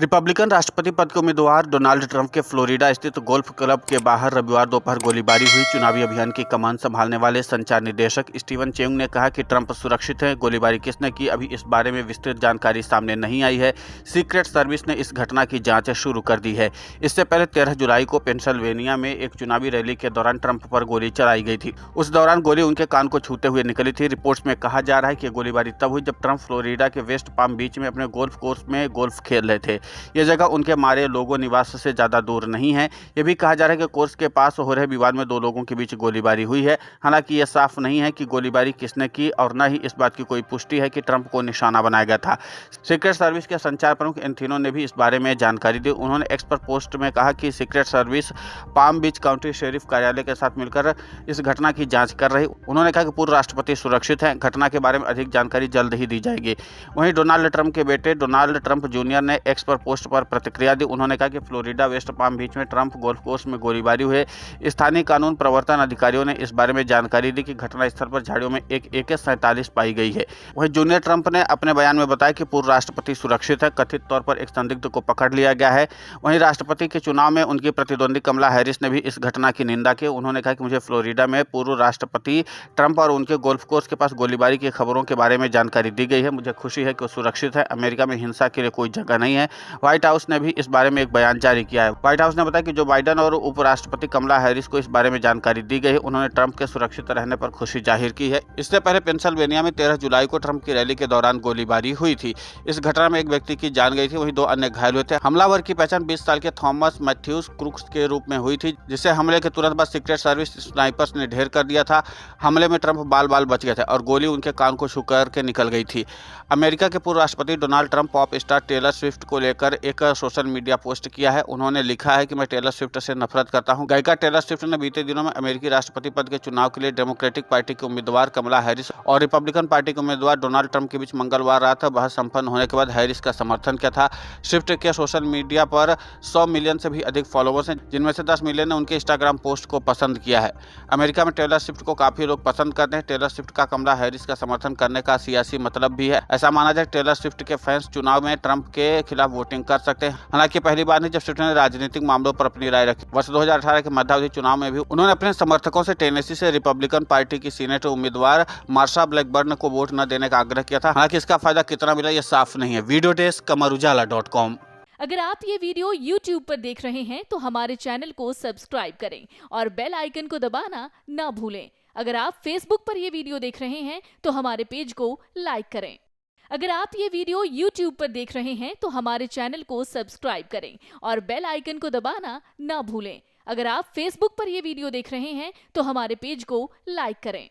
Republican राष्ट्रपति पद के उम्मीदवार डोनाल्ड ट्रंप के फ्लोरिडा स्थित गोल्फ क्लब के बाहर रविवार दोपहर गोलीबारी हुई। चुनावी अभियान की कमान संभालने वाले संचार निदेशक स्टीवन चेंग ने कहा कि ट्रंप सुरक्षित हैं। गोलीबारी किसने की, अभी इस बारे में विस्तृत जानकारी सामने नहीं आई है। सीक्रेट सर्विस ने इस घटना की जांच शुरू कर दी है। इससे पहले 13 जुलाई को पेंसिल्वेनिया में एक चुनावी रैली के दौरान ट्रंप पर गोली चलाई गई थी। उस दौरान गोली उनके कान को छूते हुए निकली थी। रिपोर्ट्स में कहा जा रहा है कि गोलीबारी तब हुई जब ट्रंप फ्लोरिडा के वेस्ट पाम बीच में अपने गोल्फ कोर्स में गोल्फ खेल रहे थे। यह जगह उनके मारे लोगों निवास से ज्यादा दूर नहीं है। यह भी कहा जा रहा है कि कोर्स के पास हो रहे विवाद में 2 लोगों के बीच गोलीबारी हुई है। हालांकि यह साफ नहीं है कि गोलीबारी किसने की और न ही इस बात की कोई पुष्टि है कि ट्रंप को निशाना बनाया गया था। सीक्रेट सर्विस के संचार प्रमुख एंथोनी ने भी इस बारे में जानकारी दी। उन्होंने एक्स पर पोस्ट में कहा कि सीक्रेट सर्विस पाम बीच काउंटी शेरिफ कार्यालय के साथ मिलकर इस घटना की जांच कर रही। उन्होंने कहा कि पूर्व राष्ट्रपति सुरक्षित हैं। घटना के बारे में अधिक जानकारी जल्द ही दी जाएगी। वहीं डोनाल्ड ट्रंप के बेटे डोनाल्ड ट्रंप जूनियर ने एक्स पर पोस्ट पर प्रतिक्रिया दी। उन्होंने कहा कि फ्लोरिडा वेस्ट पाम बीच में ट्रंप गोल्फ कोर्स में गोलीबारी हुई। स्थानीय कानून प्रवर्तन अधिकारियों ने इस बारे में जानकारी दी कि घटनास्थल पर झाड़ियों में एक AK-47 पाई गई है। वहीं जूनियर ट्रंप ने अपने बयान में बताया कि पूर्व राष्ट्रपति सुरक्षित है। कथित तौर पर एक संदिग्ध को पकड़ लिया गया है। वहीं राष्ट्रपति के चुनाव में उनकी प्रतिद्वंदी कमला हैरिस ने भी इस घटना की निंदा की। उन्होंने कहा कि मुझे फ्लोरिडा में पूर्व राष्ट्रपति ट्रंप और उनके गोल्फ कोर्स के पास गोलीबारी की खबरों के बारे में जानकारी दी गई है। मुझे खुशी है कि वो सुरक्षित है। अमेरिका में हिंसा के लिए कोई जगह नहीं है। व्हाइट हाउस ने भी इस बारे में एक बयान जारी किया है। व्हाइट हाउस ने बताया कि जो बाइडेन और उपराष्ट्रपति कमला हैरिस को इस बारे में जानकारी दी गई है। उन्होंने ट्रंप के सुरक्षित रहने पर खुशी जाहिर की है। इससे पहले पेंसिल्वेनिया में 13 जुलाई को ट्रंप की रैली के दौरान गोलीबारी हुई थी। इस घटना में एक व्यक्ति की जान गई थी, वहीं 2 अन्य घायल हुए थे। हमलावर की पहचान 20 साल के थॉमस मैथ्यूज क्रूक्स के रूप में हुई थी, जिसे हमले के तुरंत बाद सीक्रेट सर्विस स्नाइपर्स ने ढेर कर दिया था। हमले में ट्रंप बाल बाल बच गए थे और गोली उनके कान को छू करके निकल गई थी। अमेरिका के पूर्व राष्ट्रपति Donald Trump pop star Taylor Swift को लेकर एक सोशल मीडिया पोस्ट किया है। उन्होंने लिखा है कि मैं टेलर स्विफ्ट से नफरत करता हूं। गायिका टेलर स्विफ्ट ने बीते दिनों में अमेरिकी राष्ट्रपति पद के चुनाव के लिए डेमोक्रेटिक पार्टी के उम्मीदवार कमला हैरिस और रिपब्लिकन पार्टी के उम्मीदवार डोनाल्ड ट्रंप के बीच मंगलवार रात बहस संपन्न होने के बाद हैरिस का समर्थन किया था। स्विफ्ट के सोशल मीडिया पर 100 मिलियन से भी अधिक फॉलोवर्स हैं, जिनमें से 10 मिलियन ने उनके इंस्टाग्राम पोस्ट को पसंद किया है। अमेरिका में टेलर स्विफ्ट को काफी लोग पसंद करते हैं। टेलर स्विफ्ट का कमला हैरिस का समर्थन करने का सियासी मतलब भी है। ऐसा माना जाए टेलर स्विफ्ट के फैंस चुनाव में ट्रंप के खिलाफ वोटिंग कर सकते हैं। हालांकि पहली बार नहीं जब स्विफ्ट ने राजनीतिक मामलों पर अपनी राय रखी। वर्ष 2018 के मध्यावधि चुनाव में भी उन्होंने अपने समर्थकों से टेनेसी से रिपब्लिकन पार्टी की सीनेट उम्मीदवार मार्शा ब्लैकबर्न को वोट न देने का आग्रह किया था। हालांकि इसका फायदा कितना मिला यह साफ नहीं है। वीडियो डेस्क कमरुजाला.com। अगर आप ये वीडियो YouTube पर देख रहे हैं तो हमारे चैनल को सब्सक्राइब करें और बेल आइकन को दबाना ना भूलें। अगर आप Facebook पर ये वीडियो देख रहे हैं तो हमारे पेज को लाइक करें। अगर आप ये वीडियो YouTube पर देख रहे हैं तो हमारे चैनल को सब्सक्राइब करें और बेल आइकन को दबाना ना भूलें। अगर आप Facebook पर ये वीडियो देख रहे हैं तो हमारे पेज को लाइक करें।